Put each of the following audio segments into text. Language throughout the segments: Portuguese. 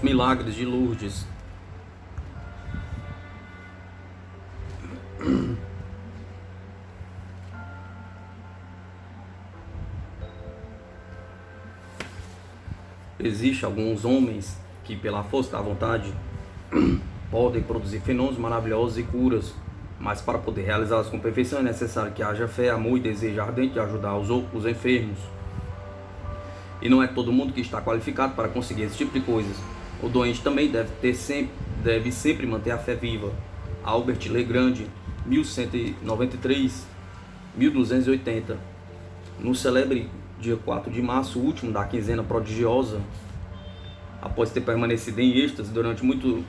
milagres de Lourdes. Existem alguns homens que, pela força da vontade, podem produzir fenômenos maravilhosos e curas, mas para poder realizá-los com perfeição é necessário que haja fé, amor e desejo ardente de ajudar os enfermos. E não é todo mundo que está qualificado para conseguir esse tipo de coisas. O doente também deve sempre manter a fé viva. Albert Legrand, 1193-1280. No celebre dia 4 de março, último da quinzena prodigiosa, após ter permanecido em êxtase durante muito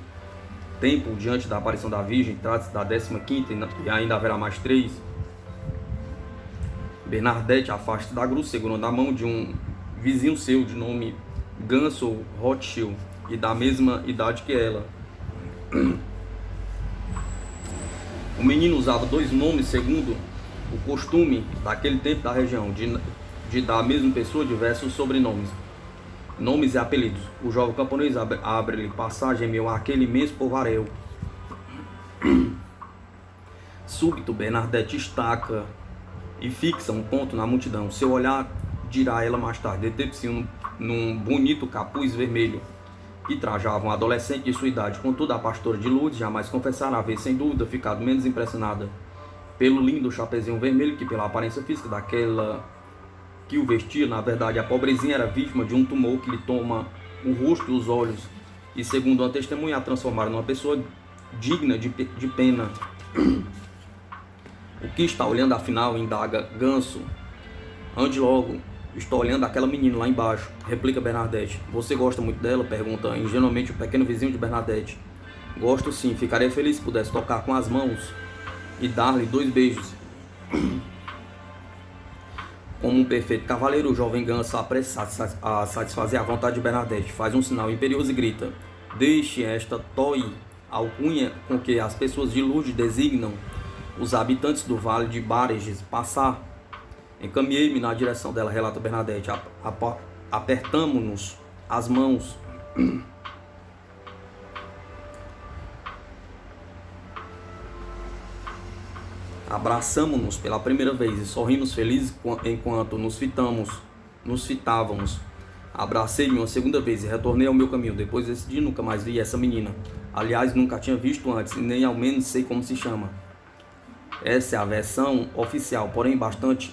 tempo diante da aparição da Virgem, trata-se da 15ª e ainda haverá mais 3, Bernadette afasta da cruz, segurando a mão de um vizinho seu de nome Ganso Rothschild e da mesma idade que ela. O menino usava 2 nomes segundo o costume daquele tempo da região, de dar à mesma pessoa diversos sobrenomes, nomes e apelidos. O jovem camponês abre-lhe passagem em meio àquele imenso povoaréu. Súbito, Bernadette estaca e fixa um ponto na multidão. Seu olhar dirá a ela mais tarde, deteve-se num bonito capuz vermelho que trajava um adolescente de sua idade. Contudo, a pastora de Lourdes jamais confessara haver, sem dúvida, ficado menos impressionada pelo lindo chapeuzinho vermelho que, pela aparência física daquela que o vestia. Na verdade, a pobrezinha era vítima de um tumor que lhe toma o rosto e os olhos, e, segundo uma testemunha, a transformaram numa pessoa digna de pena. O que está olhando, afinal? Indaga Ganso. Ande logo, estou olhando aquela menina lá embaixo, replica Bernadette. Você gosta muito dela? Pergunta ingenuamente o pequeno vizinho de Bernadette. Gosto sim, ficaria feliz se pudesse tocar com as mãos e dar-lhe 2 beijos. Como um perfeito cavaleiro, o jovem Ganso apressa a satisfazer a vontade de Bernadette. Faz um sinal imperioso e grita: deixe esta toy, alcunha com que as pessoas de Lourdes designam os habitantes do vale de Bareges, passar. Encaminhei-me na direção dela, relata Bernadette. Apertamo-nos as mãos. Abraçamo-nos pela primeira vez e sorrimos felizes enquanto nos fitávamos. Abracei-me uma segunda vez e retornei ao meu caminho. Depois desse dia nunca mais vi essa menina. Aliás, nunca a tinha visto antes, e nem ao menos sei como se chama. Essa é a versão oficial, porém bastante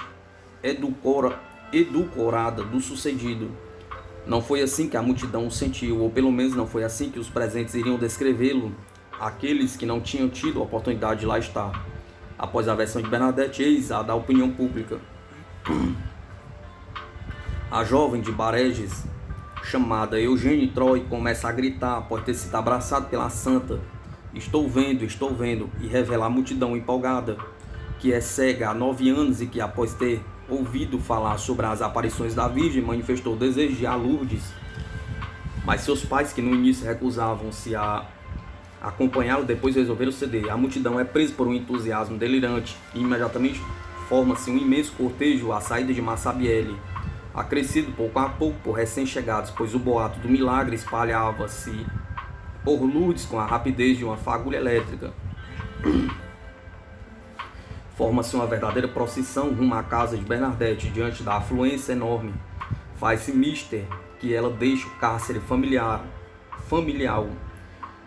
edulcorada do sucedido. Não foi assim que a multidão o sentiu, ou pelo menos não foi assim que os presentes iriam descrevê-lo, aqueles que não tinham tido a oportunidade de lá estar. Após a versão de Bernadette, eis a da opinião pública. A jovem de Bareges, chamada Eugênie Troy, começa a gritar após ter sido abraçada pela santa. Estou vendo, e revela a multidão empolgada, que é cega há 9 anos e que, após ter ouvido falar sobre as aparições da Virgem, manifestou o desejo de ir a Lourdes. Mas seus pais, que no início recusavam-se a acompanhá-lo, depois resolveram ceder. A multidão é presa por um entusiasmo delirante e imediatamente forma-se um imenso cortejo à saída de Massabielle, acrescido pouco a pouco por recém-chegados, pois o boato do milagre espalhava-se por Lourdes com a rapidez de uma fagulha elétrica. Forma-se uma verdadeira procissão rumo à casa de Bernadette. Diante da afluência enorme, faz-se mister que ela deixe o cárcere familiar.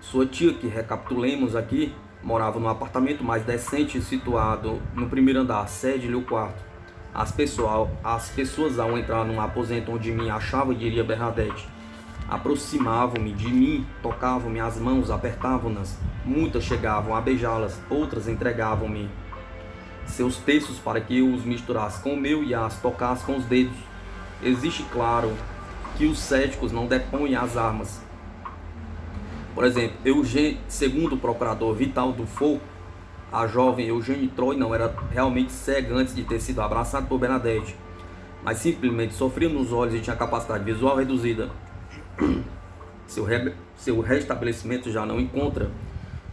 Sua tia, que recapitulemos aqui, morava num apartamento mais decente situado no primeiro andar. Cede-lhe o quarto. As pessoas, ao entrar num aposento onde me achava, diria Bernadette, aproximavam-me de mim, tocavam-me as mãos, apertavam-nas. Muitas chegavam a beijá-las, outras entregavam-me seus terços para que eu os misturasse com o meu e as tocasse com os dedos. Existe, claro, que os céticos não depõem as armas. Por exemplo, segundo o procurador Vital Dufault, a jovem Eugênie Troy não era realmente cega antes de ter sido abraçada por Bernadette, mas simplesmente sofria nos olhos e tinha capacidade visual reduzida. Seu restabelecimento já não encontra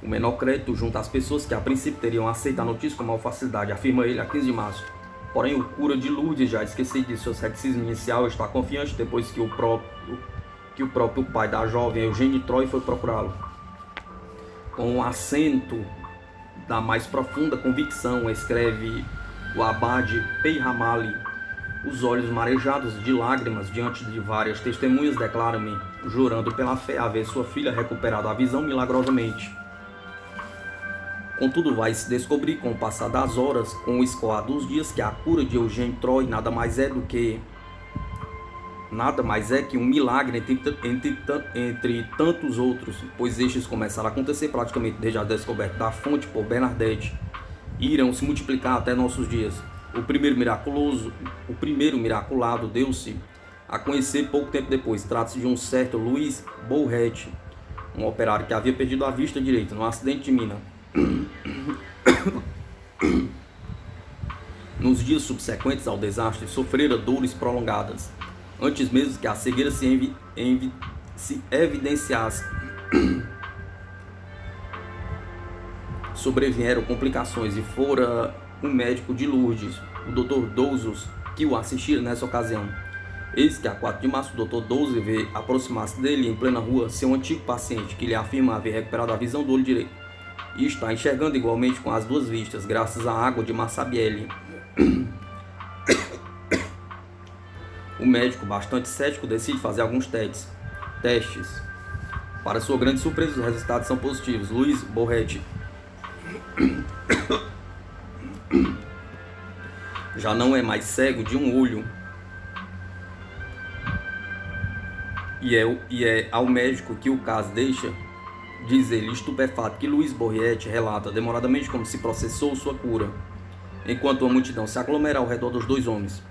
o menor crédito junto às pessoas que a princípio teriam aceito a notícia com maior facilidade, afirma ele a 15 de março. Porém, o cura de Lourdes, já esquecido de seu ceticismo inicial, está confiante depois que que o próprio pai da jovem Eugênie Troy foi procurá-lo. Com um acento da mais profunda convicção, escreve o abade Peyramali, os olhos marejados de lágrimas diante de várias testemunhas, declara-me, jurando pela fé haver sua filha recuperado a visão milagrosamente. Contudo, vai se descobrir com o passar das horas, com o escoar dos dias, que a cura de Eugênie Troy nada mais é que um milagre entre tantos outros, pois estes começaram a acontecer praticamente desde a descoberta da fonte por Bernadette e irão se multiplicar até nossos dias. O primeiro miraculado deu-se a conhecer pouco tempo depois. Trata-se de um certo Louis Bourret, um operário que havia perdido a vista direita num acidente de mina. Nos dias subsequentes ao desastre, sofrera dores prolongadas. Antes mesmo que a cegueira se evidenciasse, sobrevieram complicações e fora um médico de Lourdes, o Dr. Douzos, que o assistira nessa ocasião. Eis que a 4 de março o Dr. Douzos vê aproximar-se dele em plena rua seu antigo paciente, que lhe afirma haver recuperado a visão do olho direito e está enxergando igualmente com as duas vistas, graças à água de Massabielle. O médico, bastante cético, decide fazer alguns testes. Para sua grande surpresa, os resultados são positivos. Louis Bourret já não é mais cego de um olho. E é ao médico que o caso deixa, diz ele, estupefato, que Louis Bourret relata demoradamente como se processou sua cura, enquanto a multidão se aglomera ao redor dos dois homens.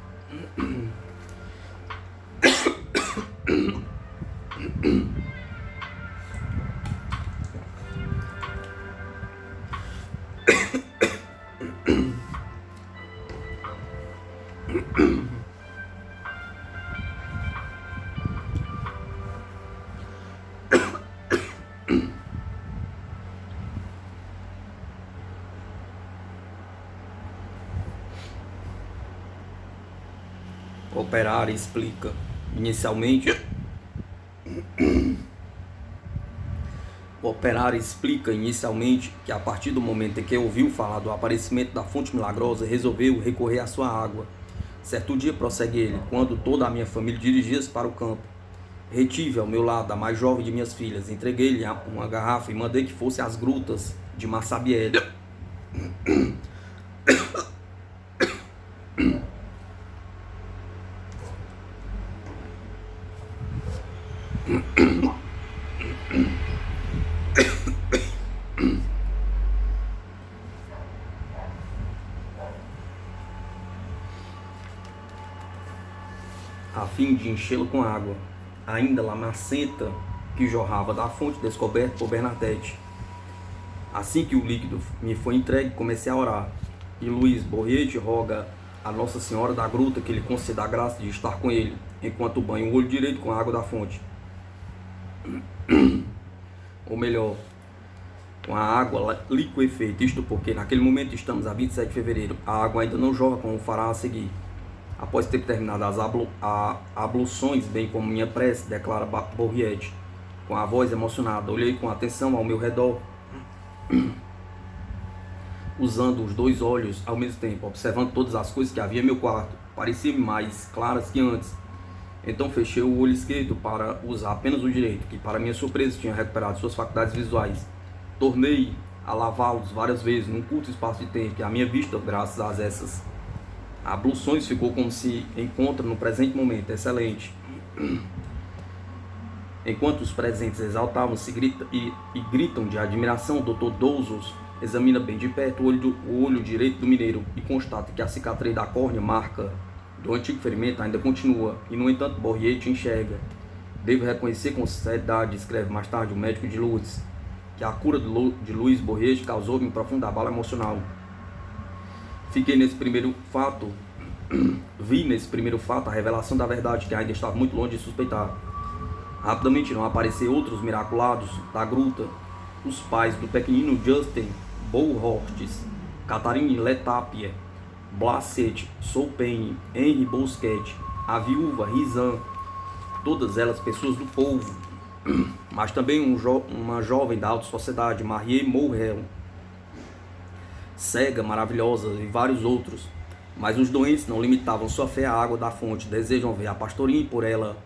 O operário explica inicialmente que a partir do momento em que ouviu falar do aparecimento da fonte milagrosa, resolveu recorrer à sua água. Certo dia, prossegue ele, quando toda a minha família dirigia-se para o campo, retive ao meu lado a mais jovem de minhas filhas, entreguei-lhe uma garrafa e mandei que fosse às grutas de Massabielle. A fim de enchê-lo com água, ainda lamacenta, que jorrava da fonte descoberta por Bernadette. Assim que o líquido me foi entregue, comecei a orar, e Louis Bourret roga a Nossa Senhora da Gruta que lhe conceda a graça de estar com ele, enquanto banho o olho direito com a água da fonte. Ou melhor, com a água liquefeita, isto porque naquele momento estamos a 27 de fevereiro, a água ainda não jorra como fará a seguir. Após ter terminado as abluções, bem como minha prece, declara Bourret, com a voz emocionada, olhei com atenção ao meu redor, usando os dois olhos ao mesmo tempo, observando todas as coisas que havia em meu quarto, pareciam mais claras que antes. Então fechei o olho esquerdo para usar apenas o direito, que para minha surpresa tinha recuperado suas faculdades visuais. Tornei a lavá-los várias vezes num curto espaço de tempo, e a minha vista, graças a essas abluções, ficou como se encontra no presente momento, excelente. Enquanto os presentes exaltavam-se e gritam de admiração, o Dr. Douzos examina bem de perto o olho direito do mineiro e constata que a cicatriz da córnea, marca do antigo ferimento, ainda continua, e no entanto Bourret enxerga. Devo reconhecer com sinceridade, escreve mais tarde o médico de Lourdes, que a cura de Louis Bourret causou-me um profundo abalo emocional. Vi nesse primeiro fato a revelação da verdade, que ainda estava muito longe de suspeitar. Rapidamente não apareceram outros miraculados da gruta, os pais do pequenino Justin Bourhorst, Catherine Letapie, Blasset Soupene, Henri Bousquet, a viúva Rizan, todas elas pessoas do povo, mas também uma jovem da alta sociedade, Marie Morrel, cega, maravilhosa, e vários outros. Mas os doentes não limitavam sua fé à água da fonte, desejam ver a pastorinha e por ela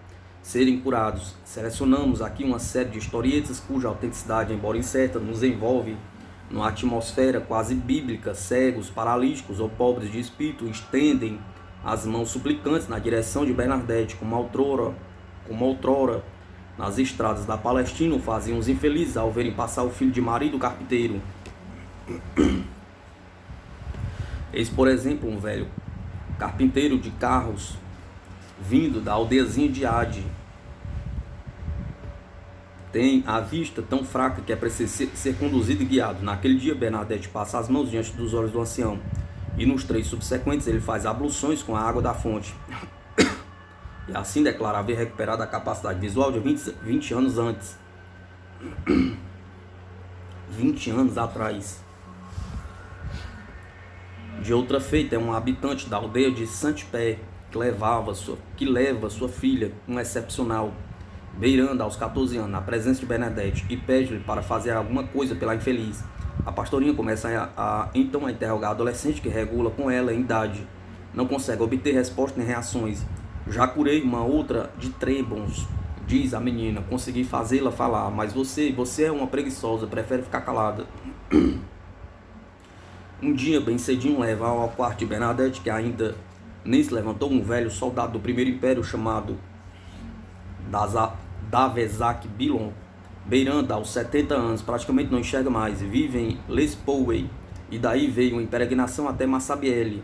serem curados. Selecionamos aqui uma série de historietas cuja autenticidade, embora incerta, nos envolve numa atmosfera quase bíblica. Cegos, paralíticos ou pobres de espírito estendem as mãos suplicantes na direção de Bernadette, como outrora nas estradas da Palestina faziam os infelizes ao verem passar o filho de Maria do carpinteiro. Eis, por exemplo, um velho carpinteiro de carros vindo da aldeiazinha de Ade. Tem a vista tão fraca que é preciso ser conduzido e guiado. Naquele dia, Bernadette passa as mãos diante dos olhos do ancião, e nos 3 subsequentes ele faz abluções com a água da fonte. E assim declara haver recuperado a capacidade visual de 20 anos antes. 20 anos atrás. De outra feita, é um habitante da aldeia de Saint-Pé que leva sua filha, um excepcional, beirando aos 14 anos, na presença de Bernadette, e pede-lhe para fazer alguma coisa pela infeliz. A pastorinha começa então a interrogar a adolescente, que regula com ela em idade. Não consegue obter resposta nem reações. Já curei uma outra de trêbons, diz a menina. Consegui fazê-la falar, mas você é uma preguiçosa, prefere ficar calada. Um dia, bem cedinho, leva ao quarto de Bernadette, que ainda nem se levantou, um velho soldado do primeiro império chamado Davezac Bilon, beirando aos 70 anos, praticamente não enxerga mais, vive em Les Poway, e daí veio uma peregrinação até Massabielle.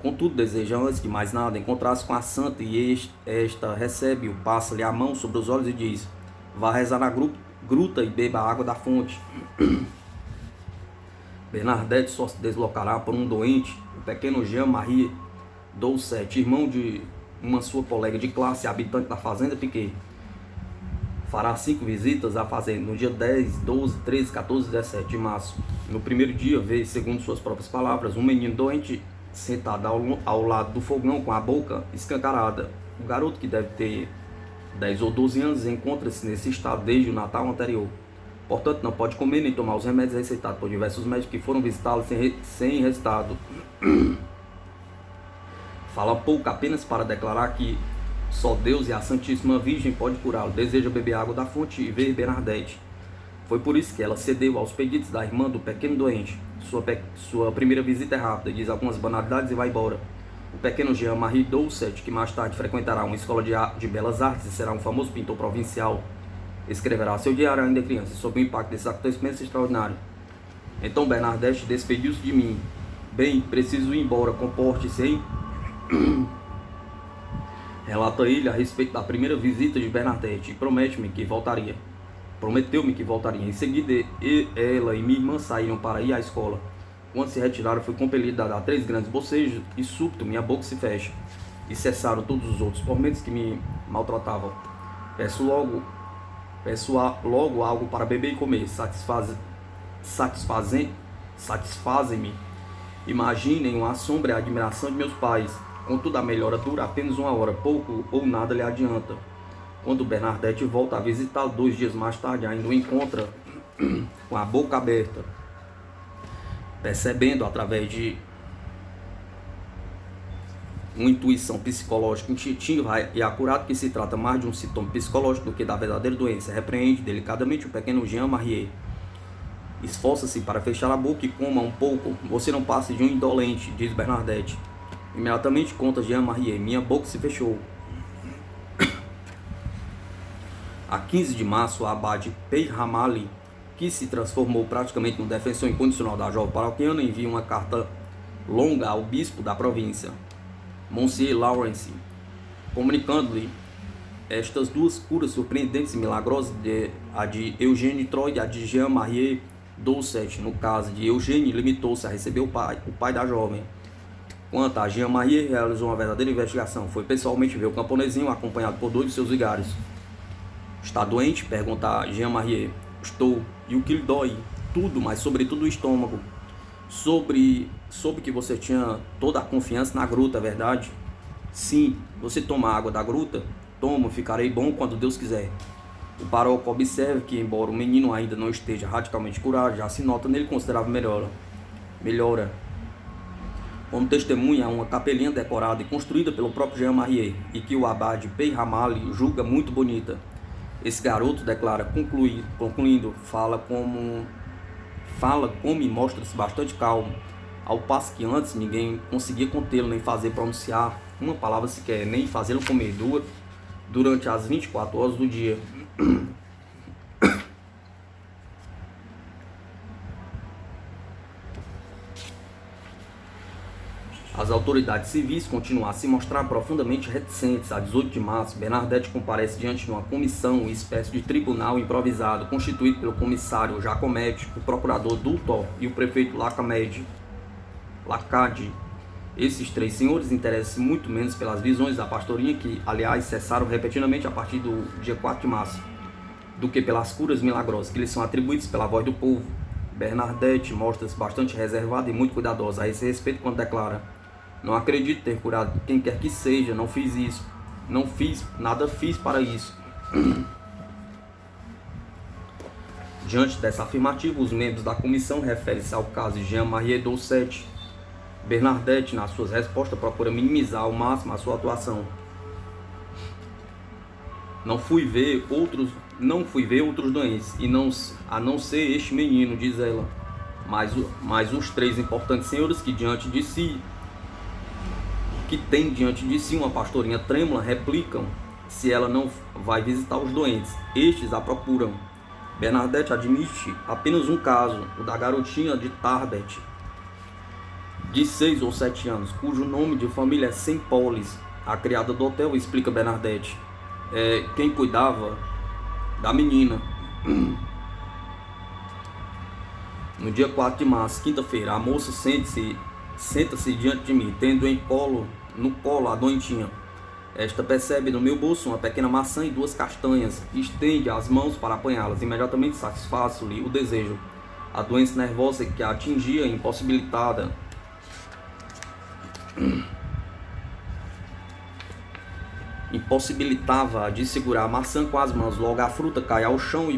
Contudo, deseja, antes de mais nada, encontrar-se com a santa, e esta recebe-o, passa-lhe a mão sobre os olhos e diz: vá rezar na gruta e beba a água da fonte. Bernadette só se deslocará por um doente, o pequeno Jean-Marie Doucet, irmão de uma sua colega de classe, habitante da fazenda Piquet. Fará 5 visitas à fazenda no dia 10, 12, 13, 14 e 17 de março. No primeiro dia, vê, segundo suas próprias palavras, um menino doente sentado ao lado do fogão com a boca escancarada. O garoto, que deve ter 10 ou 12 anos, encontra-se nesse estado desde o Natal anterior. Portanto, não pode comer nem tomar os remédios receitados por diversos médicos que foram visitá-lo sem resultado. Fala pouco, apenas para declarar que só Deus e a Santíssima Virgem pode curá-lo. Deseja beber água da fonte e ver Bernadette. Foi por isso que ela cedeu aos pedidos da irmã do pequeno doente. Sua primeira visita é rápida, diz algumas banalidades e vai embora. O pequeno Jean-Marie Doucet, que mais tarde frequentará uma escola de belas artes e será um famoso pintor provincial, escreverá seu diário ainda criança sob o impacto desses acontecimentos extraordinários. Então Bernadette despediu-se de mim. Bem, preciso ir embora, comporte-se, hein? Relata ele a respeito da primeira visita de Bernadette e prometeu-me que voltaria. Em seguida, ela e minha irmã saíram para ir à escola. Quando se retiraram, fui compelido a dar 3 grandes bocejos e súbito minha boca se fecha. E cessaram todos os outros tormentos que me maltratavam. Peço logo algo para beber e comer. Satisfazem-me. Imaginem o assombro e a admiração de meus pais. Contudo, a melhora dura apenas 1 hora, pouco ou nada lhe adianta. Quando Bernadette volta a visitá-lo 2 dias mais tarde, ainda o encontra com a boca aberta, percebendo através de uma intuição psicológica instintiva e acurada que se trata mais de um sintoma psicológico do que da verdadeira doença. Repreende delicadamente o pequeno Jean-Marie. Esforça-se para fechar a boca e coma um pouco. Você não passe de um indolente, diz Bernadette. Imediatamente conta Jean-Marie. Minha boca se fechou. A 15 de março, o abade Peyramale, que se transformou praticamente no defensor incondicional da jovem paroquiana, envia uma carta longa ao bispo da província, Monsieur Lawrence, comunicando-lhe estas 2 curas surpreendentes e milagrosas, a de Eugène Troy e a de Jean-Marie Doucet. No caso de Eugène, limitou-se a receber o pai da jovem. Quanto a Jean-Marie, realizou uma verdadeira investigação. Foi pessoalmente ver o camponesinho, acompanhado por 2 de seus vigários. Está doente? Pergunta Jean-Marie. Estou. E o que lhe dói? Tudo, mas sobretudo o estômago. Soube que você tinha toda a confiança na gruta, é verdade? Sim. Você toma água da gruta? Tomo, ficarei bom quando Deus quiser. O paróquio observa que, embora o menino ainda não esteja radicalmente curado, já se nota nele considerável melhora. Como testemunha, uma capelinha decorada e construída pelo próprio Jean Marie e que o abade Pei Ramali julga muito bonita. Esse garoto, declara, concluindo, fala como e mostra-se bastante calmo, ao passo que antes ninguém conseguia contê-lo, nem fazer pronunciar uma palavra sequer, nem fazê-lo comer durante as 24 horas do dia. As autoridades civis continuam a se mostrar profundamente reticentes. A 18 de março, Bernadette comparece diante de uma comissão, uma espécie de tribunal improvisado, constituído pelo comissário Jacometti, o procurador Dultor e o prefeito Lacade. Esses três senhores interessam-se muito menos pelas visões da pastorinha, que, aliás, cessaram repetidamente a partir do dia 4 de março, do que pelas curas milagrosas que lhes são atribuídas pela voz do povo. Bernadette mostra-se bastante reservada e muito cuidadosa a esse respeito quando declara: não acredito ter curado quem quer que seja, não fiz isso, nada fiz para isso. Diante dessa afirmativa, os membros da comissão referem-se ao caso de Jean-Marie Doucet. Bernadette, nas suas respostas, procura minimizar ao máximo a sua atuação. Não fui ver outros doentes, a não ser este menino, diz ela. Mas os três importantes senhores que tem diante de si uma pastorinha trêmula, replicam se ela não vai visitar os doentes. Estes a procuram. Bernadette admite apenas um caso, o da garotinha de Tarbet, de 6 ou 7 anos, cujo nome de família é Sempolis. A criada do hotel explica Bernadette quem cuidava da menina. No dia 4 de março, quinta-feira, a moça senta-se diante de mim, tendo no colo a doentinha. Esta percebe no meu bolso uma pequena maçã e 2 castanhas, estende as mãos para apanhá-las. Imediatamente satisfaço-lhe o desejo. A doença nervosa que a atingia impossibilitava de segurar a maçã com as mãos. Logo a fruta cai ao chão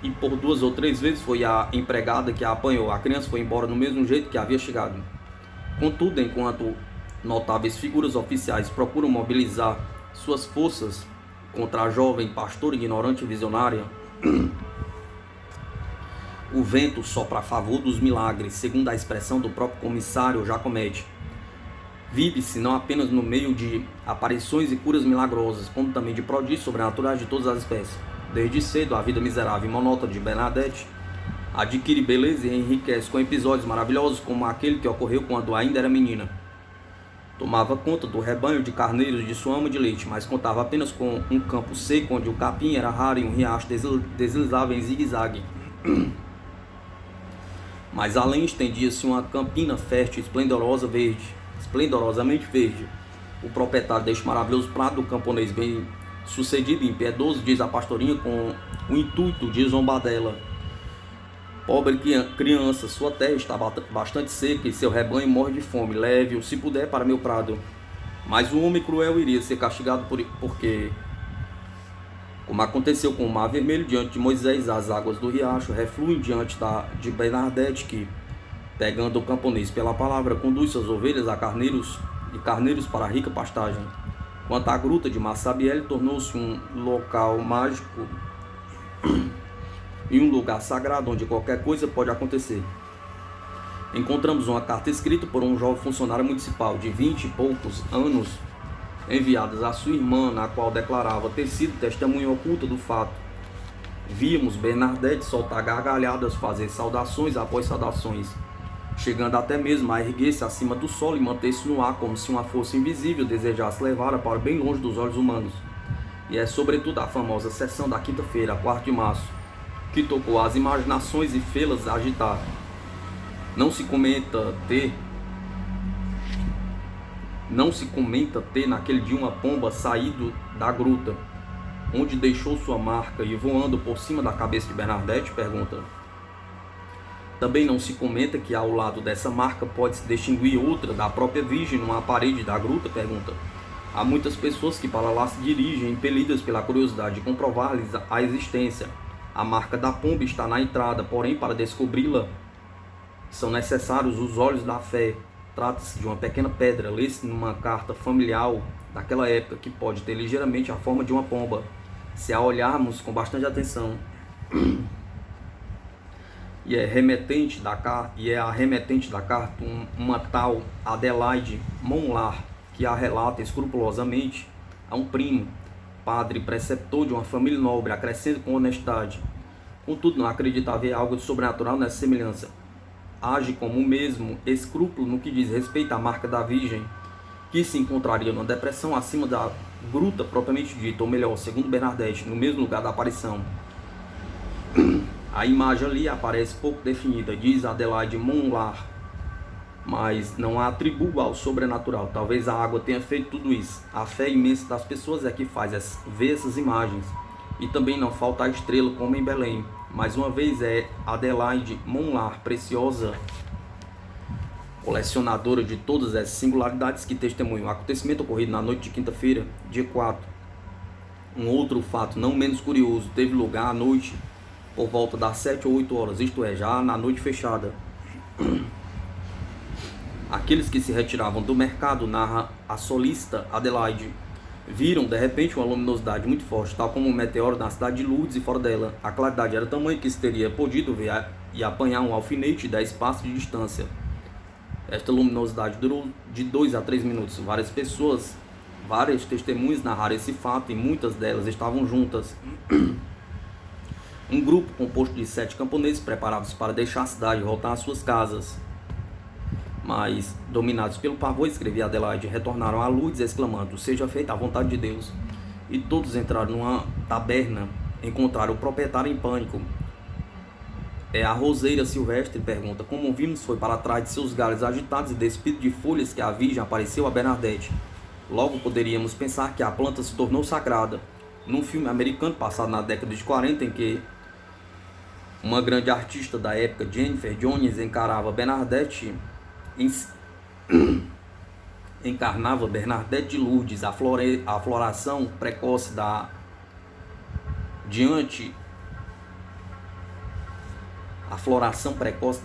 e por 2 ou 3 vezes foi a empregada que a apanhou. A criança foi embora do mesmo jeito que havia chegado. Contudo, enquanto notáveis figuras oficiais procuram mobilizar suas forças contra a jovem pastora ignorante e visionária, o vento sopra a favor dos milagres, segundo a expressão do próprio comissário Jacometti. Vive-se não apenas no meio de aparições e curas milagrosas, como também de prodígios sobrenaturais de todas as espécies. Desde cedo, a vida miserável e monótona de Bernadette adquire beleza e enriquece com episódios maravilhosos como aquele que ocorreu quando ainda era menina. Tomava conta do rebanho de carneiros de sua ama de leite, mas contava apenas com um campo seco onde o capim era raro e um riacho deslizava em zigue-zague. Mas além estendia-se uma campina fértil e esplendorosamente verde. O proprietário deste maravilhoso prado do camponês bem sucedido e impiedoso, diz a pastorinha com o intuito de zombar dela: pobre criança, sua terra está bastante seca e seu rebanho morre de fome. Leve-o, se puder, para meu prado. Mas o homem cruel iria ser castigado porque, como aconteceu com o Mar Vermelho diante de Moisés, as águas do riacho refluem diante de Bernadette, que, pegando o camponês pela palavra, conduz suas ovelhas a carneiros para a rica pastagem. Quanto à gruta de Massabielle, tornou-se um local mágico e um lugar sagrado onde qualquer coisa pode acontecer. Encontramos uma carta escrita por um jovem funcionário municipal de 20 e poucos anos, enviada a sua irmã, na qual declarava ter sido testemunha oculta do fato. Víamos Bernadette soltar gargalhadas, fazer saudações após saudações, chegando até mesmo a erguer-se acima do solo e manter-se no ar como se uma força invisível desejasse levá-la para bem longe dos olhos humanos. E é sobretudo a famosa sessão da quinta-feira, 4 de março, que tocou as imaginações e fê-las agitar. Não se comenta ter naquele dia uma pomba saído da gruta, onde deixou sua marca e voando por cima da cabeça de Bernadette, pergunta. Também não se comenta que ao lado dessa marca pode-se distinguir outra da própria Virgem numa parede da gruta, pergunta. Há muitas pessoas que para lá se dirigem, impelidas pela curiosidade de comprovar-lhes a existência. A marca da pomba está na entrada, porém, para descobri-la, são necessários os olhos da fé. Trata-se de uma pequena pedra, lê-se numa carta familiar daquela época, que pode ter ligeiramente a forma de uma pomba, se a olharmos com bastante atenção. E é a remetente da carta uma tal Adelaide Monlar, que a relata escrupulosamente a um primo, padre preceptor de uma família nobre, acrescenta com honestidade. Contudo, não acredita haver algo de sobrenatural nessa semelhança. Age como o mesmo escrúpulo no que diz respeito à marca da Virgem, que se encontraria numa depressão acima da gruta propriamente dita, ou melhor, segundo Bernadette, no mesmo lugar da aparição. A imagem ali aparece pouco definida, diz Adelaide Monlar, mas não a atribua ao sobrenatural. Talvez a água tenha feito tudo isso. A fé imensa das pessoas é que faz ver essas imagens. E também não falta a estrela como em Belém. Mais uma vez é Adelaide Monlar, preciosa colecionadora de todas essas singularidades, que testemunham o acontecimento ocorrido na noite de quinta-feira, dia 4. Um outro fato não menos curioso teve lugar à noite, por volta das 7 ou 8 horas, isto é, já na noite fechada. Aqueles que se retiravam do mercado, narra a solista Adelaide, viram de repente uma luminosidade muito forte, tal como um meteoro na cidade de Lourdes e fora dela. A claridade era tamanha que se teria podido ver e apanhar um alfinete de 10 passos de distância. Esta luminosidade durou de 2 a 3 minutos. Várias testemunhas narraram esse fato e muitas delas estavam juntas. Um grupo composto de 7 camponeses preparados para deixar a cidade e voltar às suas casas. Mas, dominados pelo pavor, escrevia Adelaide, retornaram a Lourdes exclamando: seja feita a vontade de Deus. E todos entraram numa taberna, encontraram o proprietário em pânico. A roseira silvestre, pergunta, como vimos, foi para trás de seus galhos agitados e despido de folhas que a Virgem apareceu a Bernadette. Logo poderíamos pensar que a planta se tornou sagrada. Num filme americano passado na década de 40, em que uma grande artista da época, Jennifer Jones, encarnava Bernadette de Lourdes, a floração precoce da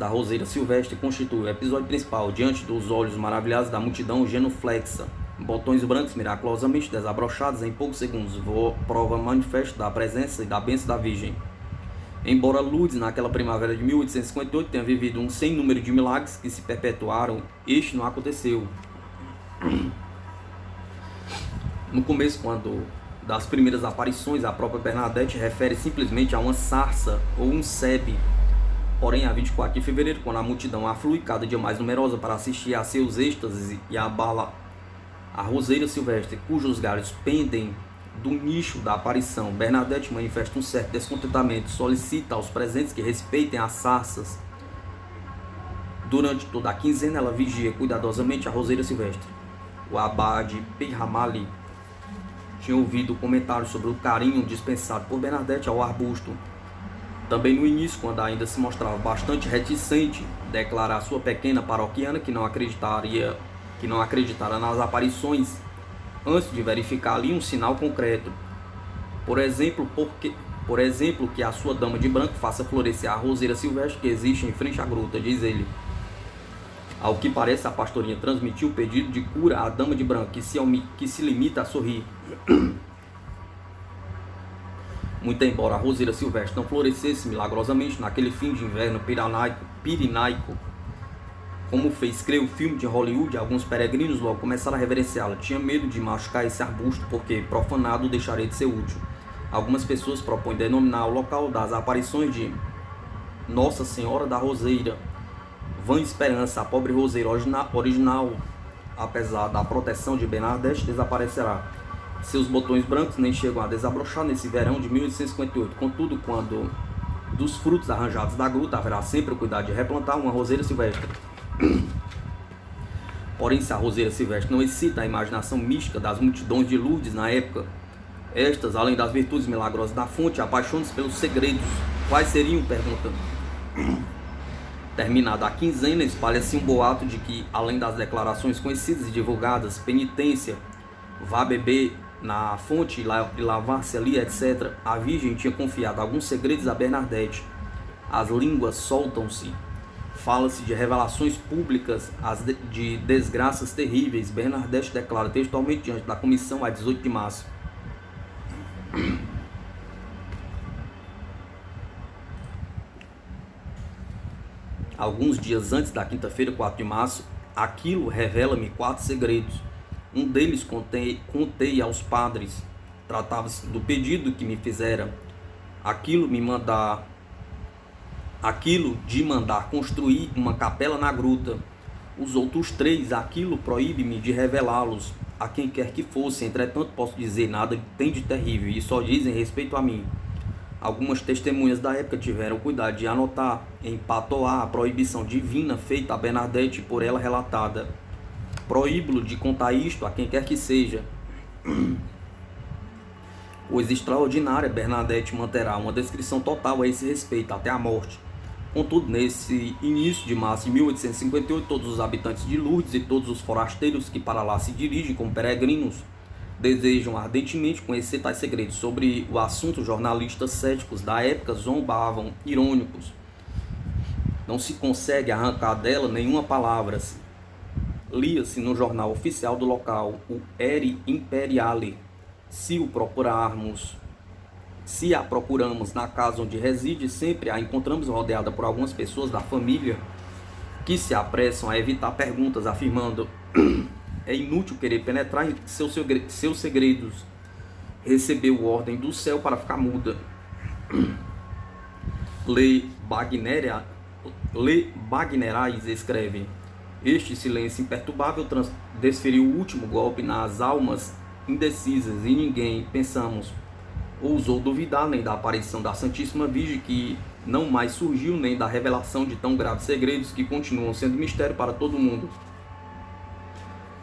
roseira silvestre constitui o episódio principal. Diante dos olhos maravilhados da multidão genuflexa, botões brancos miraculosamente desabrochados em poucos segundos, prova manifesta da presença e da bênção da Virgem. Embora Lourdes, naquela primavera de 1858, tenha vivido um sem número de milagres que se perpetuaram, este não aconteceu. No começo, quando das primeiras aparições, a própria Bernadette refere simplesmente a uma sarça ou um sebe. Porém, a 24 de fevereiro, quando a multidão aflui cada dia mais numerosa para assistir a seus êxtases e abala a roseira silvestre, cujos galhos pendem do nicho da aparição, Bernadette manifesta um certo descontentamento, solicita aos presentes que respeitem as sarças. Durante toda a quinzena, ela vigia cuidadosamente a roseira silvestre. O abade Pirramali tinha ouvido comentários sobre o carinho dispensado por Bernadette ao arbusto. Também no início, quando ainda se mostrava bastante reticente declarar sua pequena paroquiana que não acreditara nas aparições, antes de verificar ali um sinal concreto. Por exemplo, que a sua dama de branco faça florescer a roseira silvestre que existe em frente à gruta, diz ele. Ao que parece, a pastorinha transmitiu o pedido de cura à dama de branco, que se limita a sorrir. Muito embora a roseira silvestre não florescesse milagrosamente naquele fim de inverno pirinaico, como fez crer o filme de Hollywood, alguns peregrinos logo começaram a reverenciá-la. Tinha medo de machucar esse arbusto, porque profanado deixaria de ser útil. Algumas pessoas propõem denominar o local das aparições de Nossa Senhora da Roseira. Vã esperança, a pobre roseira original, apesar da proteção de Bernadette, desaparecerá. Seus botões brancos nem chegam a desabrochar nesse verão de 1858. Contudo, quando dos frutos arranjados da gruta, haverá sempre o cuidado de replantar uma roseira silvestre. Porém, se a roseira silvestre não excita a imaginação mística das multidões de Lourdes na época, estas, além das virtudes milagrosas da fonte, apaixonam-se pelos segredos. Quais seriam? Pergunta. Terminada a quinzena, espalha-se um boato de que, além das declarações conhecidas e divulgadas, penitência, vá beber na fonte e lavar-se ali, etc. A Virgem tinha confiado alguns segredos a Bernadette. As línguas soltam-se. Fala-se de revelações públicas, de desgraças terríveis. Bernadette declara textualmente diante da comissão a 18 de março. Alguns dias antes da quinta-feira, 4 de março, aquilo revela-me 4 segredos. Um deles contei aos padres. Tratava-se do pedido que me fizera. Aquilo de mandar construir uma capela na gruta. Os outros 3, aquilo proíbe-me de revelá-los a quem quer que fosse. Entretanto, posso dizer, nada tem de terrível, e só dizem respeito a mim. Algumas testemunhas da época tiveram cuidado de anotar em patois a proibição divina feita a Bernadette por ela relatada. Proíbo-lo de contar isto a quem quer que seja. Coisa extraordinária, Bernadette manterá uma descrição total a esse respeito, até a morte. Contudo, nesse início de março de 1858, todos os habitantes de Lourdes e todos os forasteiros que para lá se dirigem como peregrinos desejam ardentemente conhecer tais segredos. Sobre o assunto, jornalistas céticos da época zombavam, irônicos. Não se consegue arrancar dela nenhuma palavra. Lia-se no jornal oficial do local, o Eri Imperiale. Se a procuramos na casa onde reside, sempre a encontramos rodeada por algumas pessoas da família que se apressam a evitar perguntas, afirmando: é inútil querer penetrar em seus segredos. Recebeu ordem do céu para ficar muda. Le Bagnerais escreve: este silêncio imperturbável desferiu o último golpe nas almas indecisas, e ninguém, pensamos, ousou duvidar nem da aparição da Santíssima Virgem, que não mais surgiu, nem da revelação de tão graves segredos que continuam sendo mistério para todo mundo.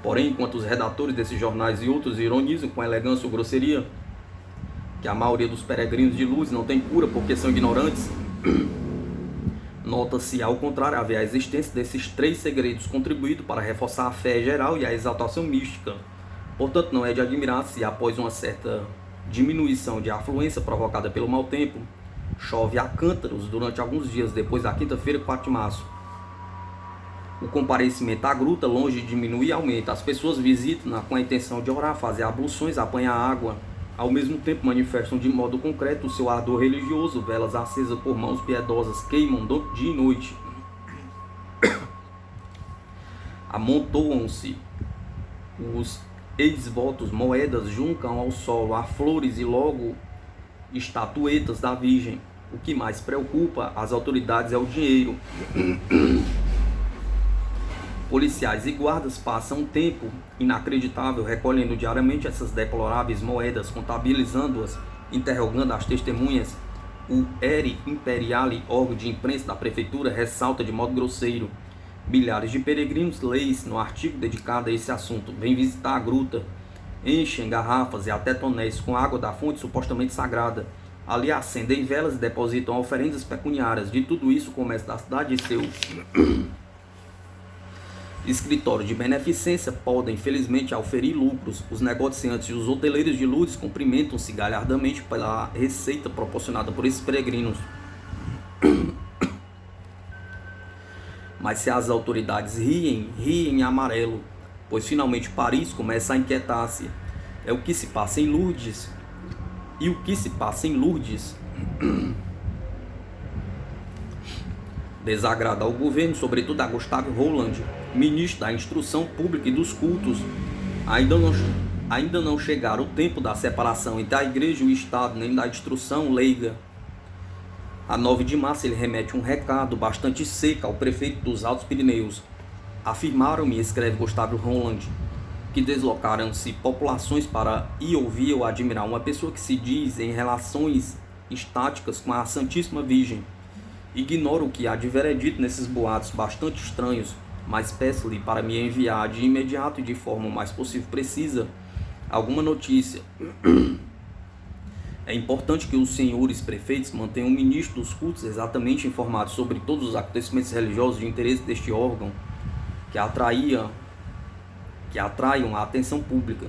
Porém, enquanto os redatores desses jornais e outros ironizam com elegância ou grosseria que a maioria dos peregrinos de Lourdes não tem cura porque são ignorantes, nota-se, ao contrário, haver a existência desses 3 segredos contribuído para reforçar a fé geral e a exaltação mística. Portanto, não é de admirar se, após uma certa diminuição de afluência provocada pelo mau tempo, chove a cântaros durante alguns dias depois da quinta-feira, 4 de março. O comparecimento à gruta, longe de diminuir, aumenta. As pessoas visitam-na com a intenção de orar, fazer abluções, apanhar água. Ao mesmo tempo, manifestam de modo concreto o seu ardor religioso. Velas acesas por mãos piedosas queimam dia e noite. Amontoam-se os ex-votos, moedas juncam ao solo, há flores e logo estatuetas da Virgem. O que mais preocupa as autoridades é o dinheiro. Policiais e guardas passam um tempo inacreditável recolhendo diariamente essas deploráveis moedas, contabilizando-as, interrogando as testemunhas. O Eri Imperiale, órgão de imprensa da prefeitura, ressalta de modo grosseiro: milhares de peregrinos, leis no artigo dedicado a esse assunto, vêm visitar a gruta, enchem garrafas e até tonéis com água da fonte supostamente sagrada. Ali acendem velas e depositam oferendas pecuniárias. De tudo isso, o comércio da cidade e seu escritório de beneficência podem, felizmente, auferir lucros. Os negociantes e os hoteleiros de Lourdes cumprimentam-se galhardamente pela receita proporcionada por esses peregrinos. Mas se as autoridades riem em amarelo, pois finalmente Paris começa a inquietar-se. É o que se passa em Lourdes. E o que se passa em Lourdes desagrada ao governo, sobretudo a Gustave Roland, ministro da Instrução Pública e dos Cultos. Ainda não chegara o tempo da separação entre a Igreja e o Estado, nem da instrução leiga. A 9 de março ele remete um recado bastante seco ao prefeito dos Altos Pirineus. Afirmaram-me, escreve Gustave Roland, que deslocaram-se populações para ir ouvir ou admirar uma pessoa que se diz em relações estáticas com a Santíssima Virgem. Ignoro o que há de veredito nesses boatos bastante estranhos, mas peço-lhe para me enviar de imediato e de forma o mais possível precisa alguma notícia. É importante que os senhores prefeitos mantenham o ministro dos cultos exatamente informado sobre todos os acontecimentos religiosos de interesse deste órgão que atraiam a atenção pública.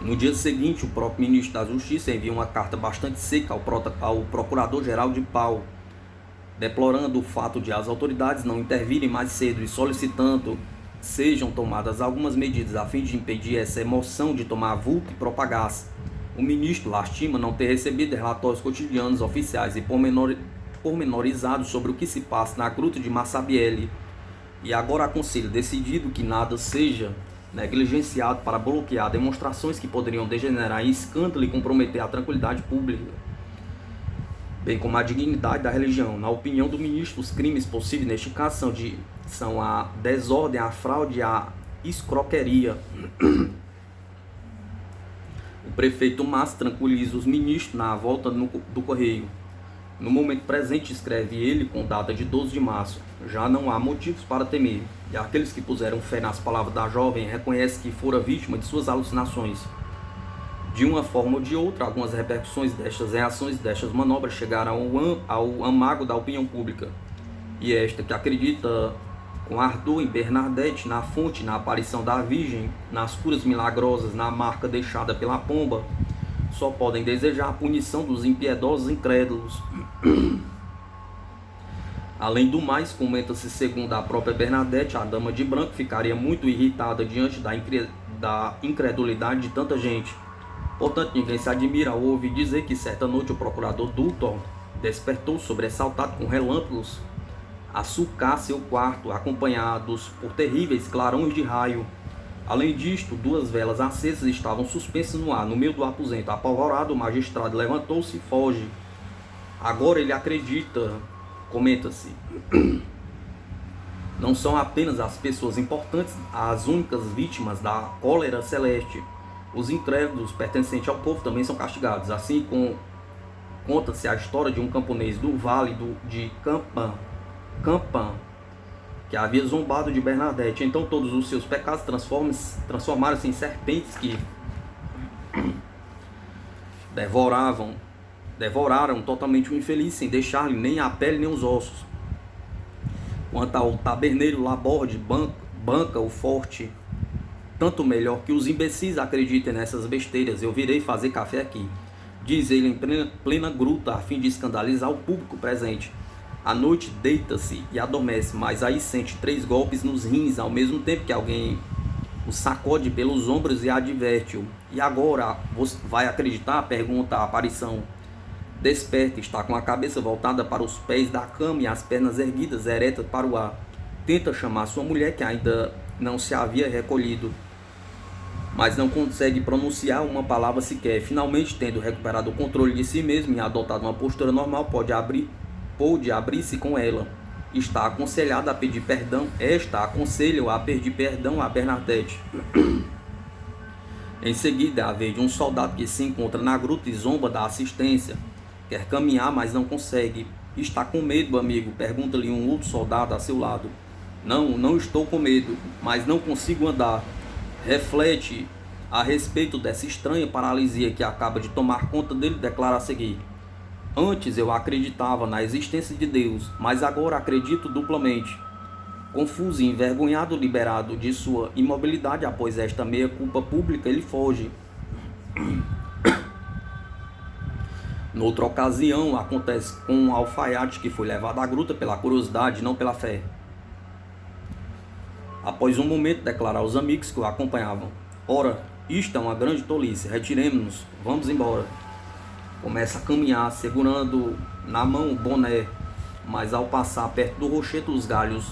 No dia seguinte, o próprio ministro da Justiça envia uma carta bastante seca ao Procurador-Geral de Pau, deplorando o fato de as autoridades não intervirem mais cedo e solicitando sejam tomadas algumas medidas a fim de impedir essa emoção de tomar vulto e propagar-se. O ministro lastima não ter recebido relatórios cotidianos oficiais e pormenorizados sobre o que se passa na gruta de Massabielle, e agora aconselha decidido que nada seja negligenciado para bloquear demonstrações que poderiam degenerar em escândalo e comprometer a tranquilidade pública, bem como a dignidade da religião. Na opinião do ministro, os crimes possíveis neste caso são a desordem, a fraude e a escroqueria. O prefeito Mas tranquiliza os ministros na volta do correio. No momento presente, escreve ele com data de 12 de março, já não há motivos para temer, e aqueles que puseram fé nas palavras da jovem reconhecem que fora vítima de suas alucinações. De uma forma ou de outra, algumas repercussões destas reações, destas manobras, chegaram ao amago da opinião pública, e esta que acredita com ardor em Bernadette, na fonte, na aparição da Virgem, nas curas milagrosas, na marca deixada pela pomba, só podem desejar a punição dos impiedosos incrédulos. Além do mais, comenta-se, segundo a própria Bernadette, a dama de branco ficaria muito irritada diante da incredulidade de tanta gente. Portanto, ninguém se admira ao ouvir dizer que certa noite o procurador Dutton despertou sobressaltado com relâmpagos a sulcar seu quarto, acompanhados por terríveis clarões de raio. Além disto, 2 velas acesas estavam suspensas no ar, no meio do aposento. Apavorado, o magistrado levantou-se e foge. Agora ele acredita, comenta-se, não são apenas as pessoas importantes as únicas vítimas da cólera celeste. Os incrédulos pertencentes ao povo também são castigados. Assim, conta-se a história de um camponês do vale de Campan, que havia zombado de Bernadette. Então todos os seus pecados transformaram-se em serpentes que devoraram totalmente o infeliz, sem deixar-lhe nem a pele nem os ossos. Quanto ao taberneiro Laborde, banca o forte, tanto melhor que os imbecis acreditem nessas besteiras. Eu virei fazer café aqui, diz ele em plena gruta, a fim de escandalizar o público presente. À noite deita-se e adormece, mas aí sente 3 golpes nos rins, ao mesmo tempo que alguém o sacode pelos ombros e adverte-o. E agora, você vai acreditar? Pergunta a aparição. Desperta, está com a cabeça voltada para os pés da cama e as pernas erguidas, eretas para o ar. Tenta chamar sua mulher, que ainda não se havia recolhido, mas não consegue pronunciar uma palavra sequer. Finalmente, tendo recuperado o controle de si mesmo e adotado uma postura normal, pôde abrir-se com ela. Está aconselhada a pedir perdão. Esta aconselha-o a pedir perdão a Bernadette. Em seguida, a vez de um soldado que se encontra na gruta e zomba da assistência. Quer caminhar, mas não consegue. Está com medo, amigo? Pergunta-lhe um outro soldado a seu lado. Não estou com medo, mas não consigo andar. Reflete a respeito dessa estranha paralisia que acaba de tomar conta dele, declara a seguir. Antes eu acreditava na existência de Deus, mas agora acredito duplamente. Confuso e envergonhado, liberado de sua imobilidade após esta meia-culpa pública, ele foge. Noutra ocasião, acontece com um alfaiate que foi levado à gruta pela curiosidade, não pela fé. Após um momento, declara aos amigos que o acompanhavam: ora, isto é uma grande tolice, retiremo-nos, vamos embora. Começa a caminhar, segurando na mão o boné, mas ao passar perto do rochedo, os galhos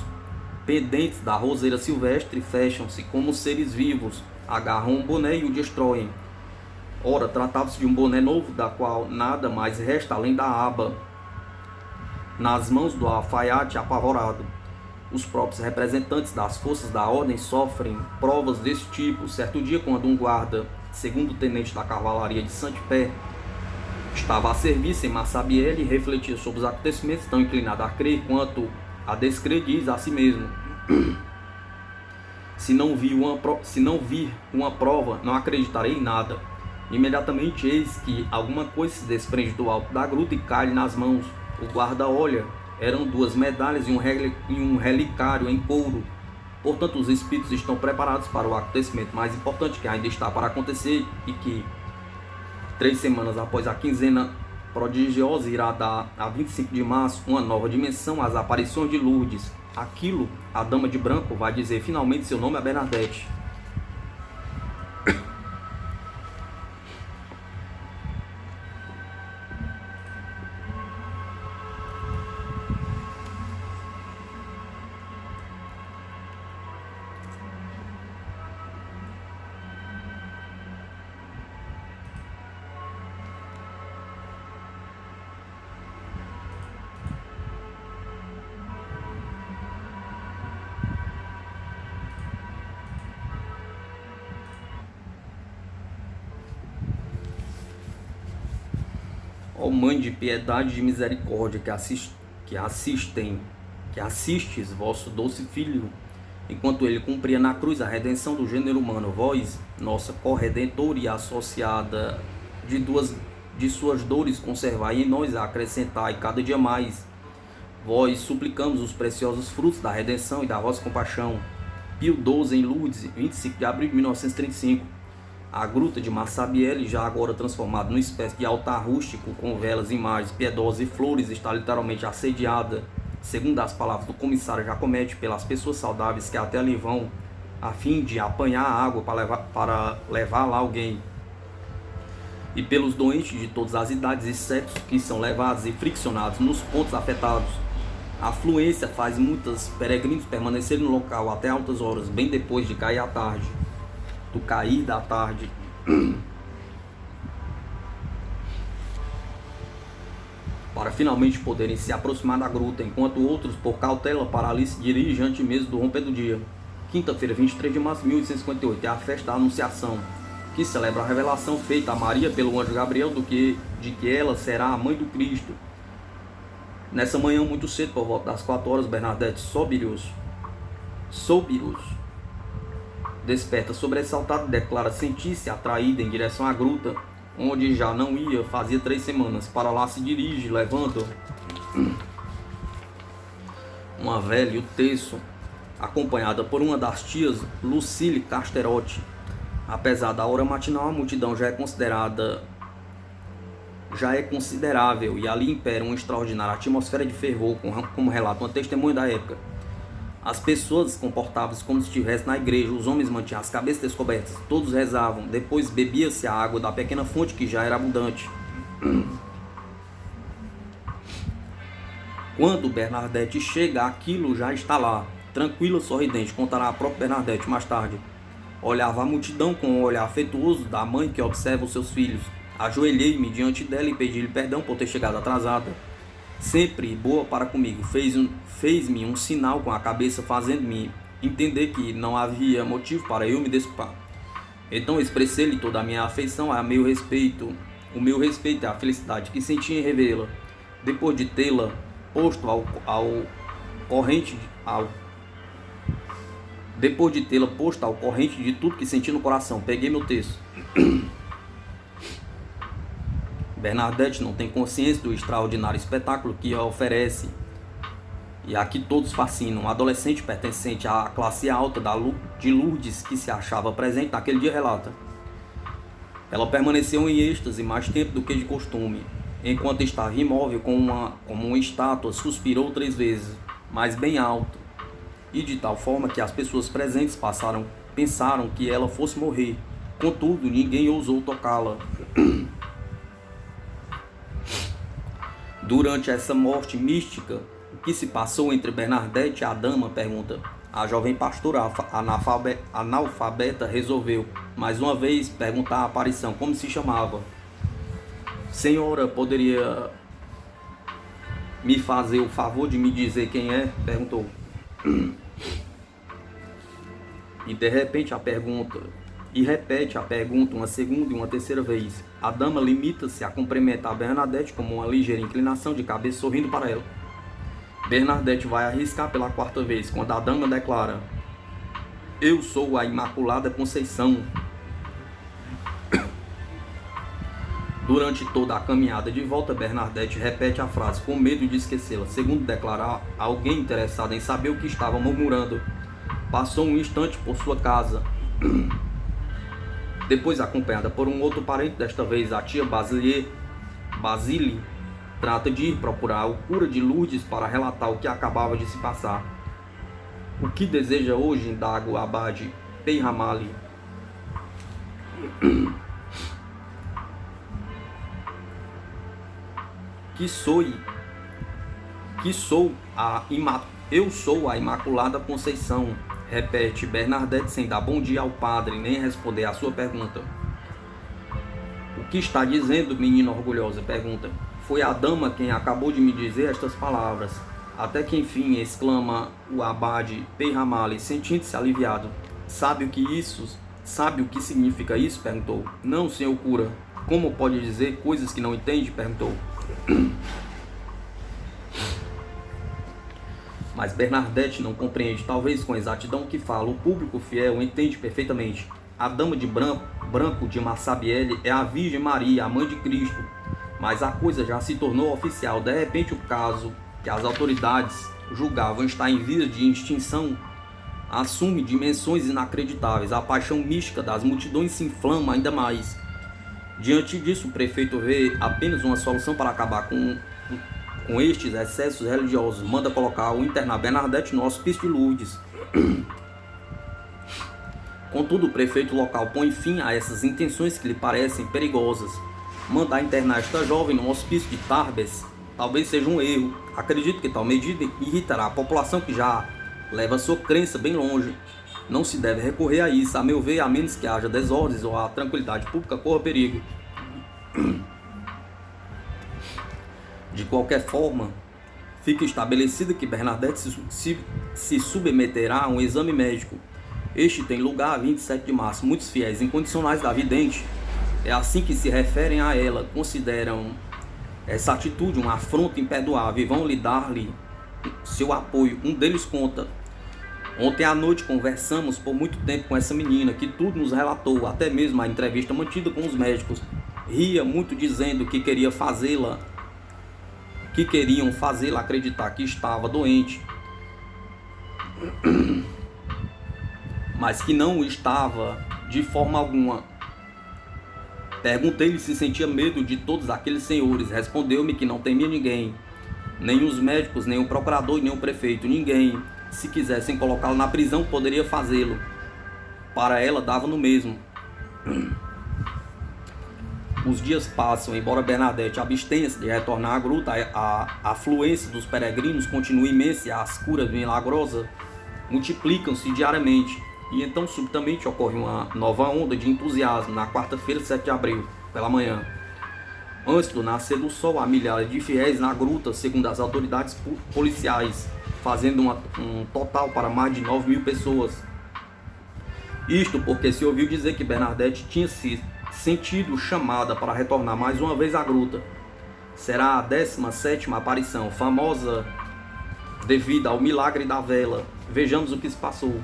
pendentes da roseira silvestre fecham-se como seres vivos, agarram o boné e o destroem. Ora, tratava-se de um boné novo, da qual nada mais resta além da aba. Nas mãos do alfaiate apavorado, os próprios representantes das forças da ordem sofrem provas desse tipo. Certo dia, quando um guarda, segundo tenente da cavalaria de Saint-Pé, estava a serviço em Massabielle e refletia sobre os acontecimentos, tão inclinado a crer quanto a descrer, diz a si mesmo: se não vir uma prova, não acreditarei em nada. Imediatamente eis que alguma coisa se desprende do alto da gruta e cai nas mãos. O guarda olha, eram 2 medalhas e um relicário em couro. Portanto, os espíritos estão preparados para o acontecimento mais importante que ainda está para acontecer e que 3 semanas após a quinzena prodigiosa irá dar a 25 de março uma nova dimensão às aparições de Lourdes. Aquilo, a dama de branco vai dizer finalmente seu nome é Bernadette. Ó Mãe de piedade e de misericórdia, que assistes vosso doce Filho, enquanto ele cumpria na cruz a redenção do gênero humano, vós, nossa corredentora e associada de suas dores, conservai em nós a acrescentai cada dia mais. Vós suplicamos os preciosos frutos da redenção e da vossa compaixão. Pio XII em Lourdes, 25 de abril de 1935. A gruta de Massabielle, já agora transformada numa espécie de altar rústico com velas, imagens piedosas e flores, está literalmente assediada, segundo as palavras do comissário Jacomete, pelas pessoas saudáveis que até ali vão, a fim de apanhar a água para levar lá alguém, e pelos doentes de todas as idades e sexos que são levados e friccionados nos pontos afetados. A afluência faz muitos peregrinos permanecerem no local até altas horas, bem depois de cair a tarde. Do cair da tarde. Para finalmente poderem se aproximar da gruta, enquanto outros, por cautela, para ali se dirigem antes mesmo do romper do dia. Quinta-feira, 23 de março de 1858, é a festa da Anunciação, que celebra a revelação feita a Maria pelo anjo Gabriel de que ela será a mãe do Cristo. Nessa manhã, muito cedo, por volta das 4 horas, Bernadette Soubirous desperta sobressaltada e declara sentir-se atraída em direção à gruta, onde já não ia fazia 3 semanas. Para lá se dirige, levanta uma velha e o terço, acompanhada por uma das tias, Lucille Casterotti. Apesar da hora matinal, a multidão já é considerável e ali impera uma extraordinária atmosfera de fervor, como relata uma testemunha da época. As pessoas comportavam-se como se estivessem na igreja, os homens mantinham as cabeças descobertas, todos rezavam, depois bebia-se a água da pequena fonte que já era abundante. Quando Bernadette chega, aquilo já está lá, tranquila, sorridente, contará a própria Bernadette mais tarde. Olhava a multidão com um olhar afetuoso da mãe que observa os seus filhos. Ajoelhei-me diante dela e pedi-lhe perdão por ter chegado atrasada. Sempre boa para comigo, fez-me um sinal com a cabeça, fazendo-me entender que não havia motivo para eu me desculpar. Então expressei-lhe toda a minha afeição, o meu respeito e a felicidade que sentia em revê-la. Depois de tê-la posto ao corrente de tudo que senti no coração, peguei meu texto. Bernadette não tem consciência do extraordinário espetáculo que oferece e a que todos fascinam. Um adolescente pertencente à classe alta de Lourdes, que se achava presente naquele dia, relata: ela permaneceu em êxtase mais tempo do que de costume. Enquanto estava imóvel como uma estátua, suspirou 3 vezes, mas bem alto, e de tal forma que as pessoas presentes pensaram que ela fosse morrer. Contudo, ninguém ousou tocá-la. Durante essa morte mística, o que se passou entre Bernadette e a dama? Pergunta. A jovem pastora analfabeta resolveu, mais uma vez, perguntar à aparição como se chamava. Senhora, poderia me fazer o favor de me dizer quem é? Perguntou. E de repente repete a pergunta uma segunda e uma terceira vez. A dama limita-se a cumprimentar Bernadette com uma ligeira inclinação de cabeça, sorrindo para ela. Bernadette vai arriscar pela 4ª vez, quando a dama declara: eu sou a Imaculada Conceição. Durante toda a caminhada de volta, Bernadette repete a frase com medo de esquecê-la. Segundo declarar alguém interessado em saber o que estava murmurando, Passou um instante por sua casa, depois acompanhada por um outro parente, desta vez a tia Basile, trata de ir procurar o cura de Lourdes para relatar o que acabava de se passar. O que deseja hoje, indaga o abade Peyramale. Eu sou a Imaculada Conceição, repete Bernadette sem dar bom dia ao padre nem responder à sua pergunta. O que está dizendo, menina orgulhosa? Pergunta. Foi a dama quem acabou de me dizer estas palavras. Até que enfim exclama o abade Peyramale, sentindo-se aliviado. Sabe o que significa isso? Perguntou. Não, senhor cura. Como pode dizer coisas que não entende? Perguntou. Mas Bernadette não compreende, talvez com exatidão, o que fala. O público fiel entende perfeitamente. A dama de branco de Massabielle é a Virgem Maria, a mãe de Cristo. Mas a coisa já se tornou oficial. De repente, o caso que as autoridades julgavam estar em vias de extinção assume dimensões inacreditáveis. A paixão mística das multidões se inflama ainda mais. Diante disso, o prefeito vê apenas uma solução para acabar com estes excessos religiosos. Manda colocar ou internar Bernadette no hospício de Lourdes. Contudo, o prefeito local põe fim a essas intenções que lhe parecem perigosas. Mandar internar esta jovem no hospício de Tarbes talvez seja um erro. Acredito que tal medida irritará a população que já leva sua crença bem longe. Não se deve recorrer a isso, a meu ver, a menos que haja desordens ou a tranquilidade pública corra perigo. De qualquer forma, fica estabelecido que Bernadette se submeterá a um exame médico. Este tem lugar a 27 de março. Muitos fiéis incondicionais da vidente, é assim que se referem a ela, consideram essa atitude uma afronta imperdoável e vão lhe dar-lhe seu apoio. Um deles conta: ontem à noite conversamos por muito tempo com essa menina, que tudo nos relatou, até mesmo a entrevista mantida com os médicos. Ria muito dizendo que queriam fazê-la acreditar que estava doente, mas que não estava de forma alguma. Perguntei-lhe se sentia medo de todos aqueles senhores. Respondeu-me que não temia ninguém, nem os médicos, nem o procurador e nem o prefeito, ninguém. Se quisessem colocá-lo na prisão, poderia fazê-lo. Para ela dava no mesmo. Os dias passam, embora Bernadette abstenha-se de retornar à gruta, a afluência dos peregrinos continua imensa e as curas milagrosas multiplicam-se diariamente. E então subitamente ocorre uma nova onda de entusiasmo na quarta-feira, 7 de abril, pela manhã. Antes do nascer do sol, há milhares de fiéis na gruta, segundo as autoridades policiais, fazendo um total para mais de 9.000 pessoas. Isto porque se ouviu dizer que Bernadette tinha se sentido chamada para retornar mais uma vez à gruta. Será a 17ª aparição, famosa devido ao milagre da vela. Vejamos o que se passou.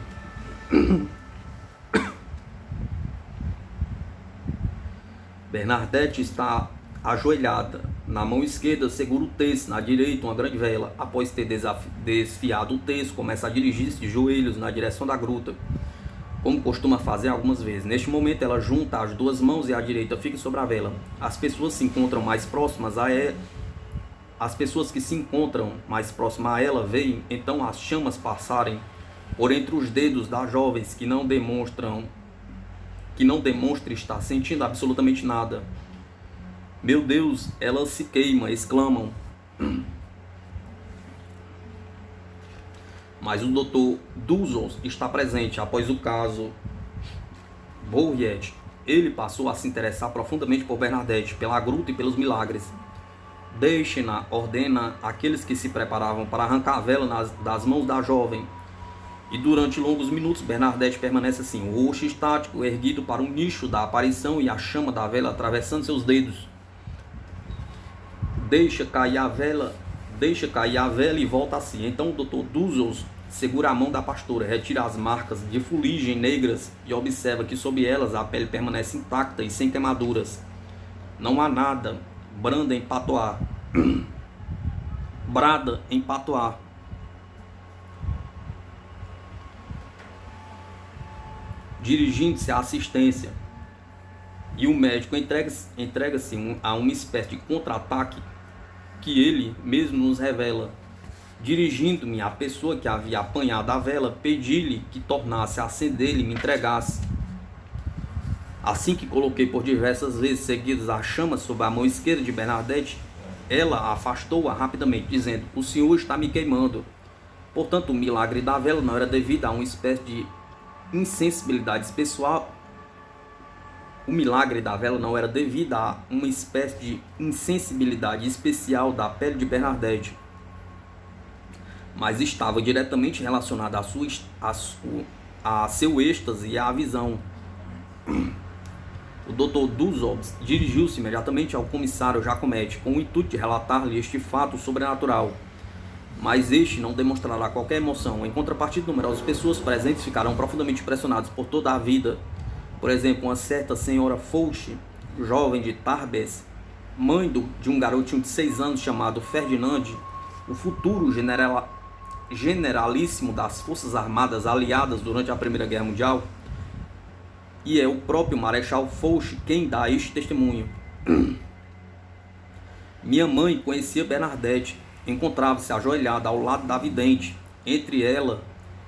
Bernadette está ajoelhada. Na mão esquerda segura o terço, na direita uma grande vela. Após ter desfiado o terço, começa a dirigir-se de joelhos na direção da gruta, como costuma fazer algumas vezes. Neste momento ela junta as duas mãos e a direita fica sobre a vela. As pessoas que se encontram mais próximas a ela veem então as chamas passarem por entre os dedos das jovens, que não demonstra estar sentindo absolutamente nada. Meu Deus, ela se queima, exclamam. Mas o Dr. Duzos está presente após o caso Bourriet. Ele passou a se interessar profundamente por Bernadette, pela gruta e pelos milagres. Deixem-na, ordena aqueles que se preparavam para arrancar a vela das mãos da jovem. E durante longos minutos Bernadette permanece assim, o rosto estático, erguido para o nicho da aparição e a chama da vela atravessando seus dedos. Deixa cair a vela e volta a si. Então o Dr. Duzos segura a mão da pastora, retira as marcas de fuligem negras e observa que sob elas a pele permanece intacta e sem queimaduras. Não há nada. Brada em patois. dirigindo-se à assistência, e o médico entrega-se a uma espécie de contra-ataque que ele mesmo nos revela. Dirigindo-me à pessoa que havia apanhado a vela, pedi-lhe que tornasse a acender e me entregasse. Assim que coloquei por diversas vezes seguidas a chama sobre a mão esquerda de Bernadette, ela afastou-a rapidamente, dizendo: "O senhor está me queimando." Portanto, o milagre da vela não era devido a uma espécie de insensibilidade pessoal. O milagre da vela não era devido a uma espécie de insensibilidade especial da pele de Bernadette, mas estava diretamente relacionado a seu êxtase e à visão. O Dr. Duzobs dirigiu-se imediatamente ao comissário Giacometti com o intuito de relatar-lhe este fato sobrenatural, mas este não demonstrará qualquer emoção. Em contrapartida, numerosas pessoas presentes ficarão profundamente impressionadas por toda a vida. Por exemplo, uma certa senhora Fouche, jovem de Tarbes, mãe de um garotinho de 6 anos chamado Ferdinand, o futuro generalíssimo das Forças Armadas Aliadas durante a Primeira Guerra Mundial, e é o próprio Marechal Foch quem dá este testemunho. Minha mãe conhecia Bernadette, encontrava-se ajoelhada ao lado da vidente, entre ela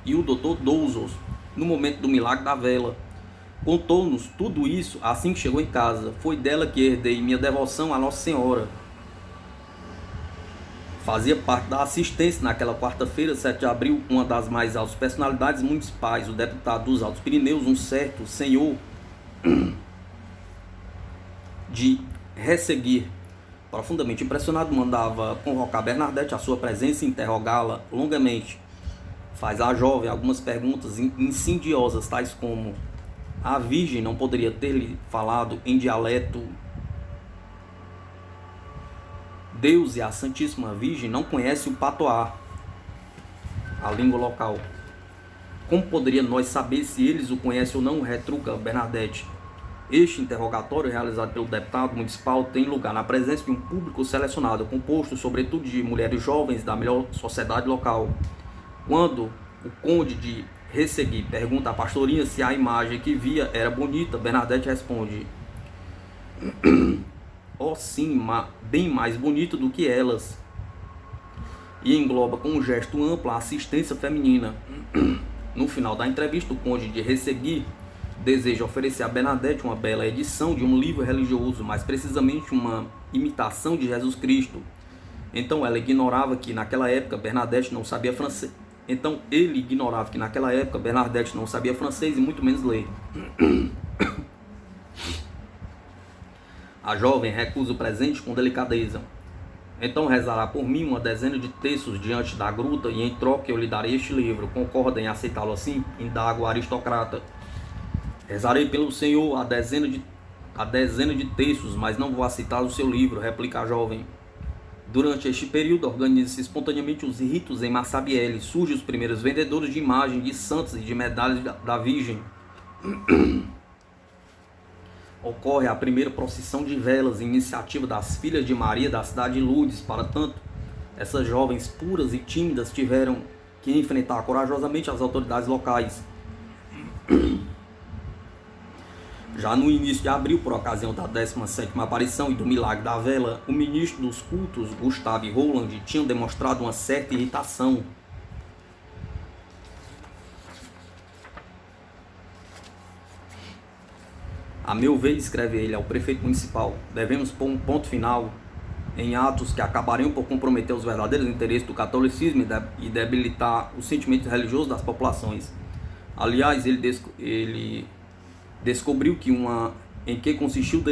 e o Dr. Douzos, no momento do milagre da vela. Contou-nos tudo isso assim que chegou em casa. Foi dela que herdei minha devoção à Nossa Senhora. Fazia parte da assistência naquela quarta-feira, 7 de abril, uma das mais altas personalidades municipais, o deputado dos Altos Pirineus, um certo senhor de Resseguir. Profundamente impressionado, mandava convocar Bernadette à sua presença e interrogá-la longamente. Faz à jovem algumas perguntas insidiosas, tais como: a Virgem não poderia ter-lhe falado em dialeto? Deus e a Santíssima Virgem não conhecem o patois, a língua local. Como poderia nós saber se eles o conhecem ou não? Retruca Bernadette. Este interrogatório, realizado pelo deputado municipal, tem lugar na presença de um público selecionado, composto sobretudo de mulheres jovens da melhor sociedade local. Quando o conde de Resseguir pergunta à pastorinha se a imagem que via era bonita, Bernadette responde: "Oh sim, bem mais bonita do que elas", e engloba com um gesto amplo a assistência feminina. No final da entrevista, o conde de Resseguir deseja oferecer a Bernadette uma bela edição de um livro religioso, mais precisamente uma imitação de Jesus Cristo. Então ele ignorava que naquela época Bernadette não sabia francês. E muito menos ler. A jovem recusa o presente com delicadeza. "Então rezará por mim uma dezena de terços diante da gruta e em troca eu lhe darei este livro. Concorda em aceitá-lo assim?" Indaga o aristocrata. "Rezarei pelo senhor a dezena de terços, mas não vou aceitar o seu livro", replica a jovem. Durante este período, organizam-se espontaneamente os ritos em Massabielle. Surgem os primeiros vendedores de imagens de santos e de medalhas da Virgem. Ocorre a primeira procissão de velas, iniciativa das filhas de Maria da cidade de Lourdes. Para tanto, essas jovens puras e tímidas tiveram que enfrentar corajosamente as autoridades locais. Já no início de abril, por ocasião da 17ª aparição e do milagre da vela, o ministro dos cultos, Gustave Roland, tinha demonstrado uma certa irritação. "A meu ver", escreve ele ao prefeito municipal, "devemos pôr um ponto final em atos que acabariam por comprometer os verdadeiros interesses do catolicismo e debilitar os sentimentos religiosos das populações." Aliás, ele descobriu em que consistiu o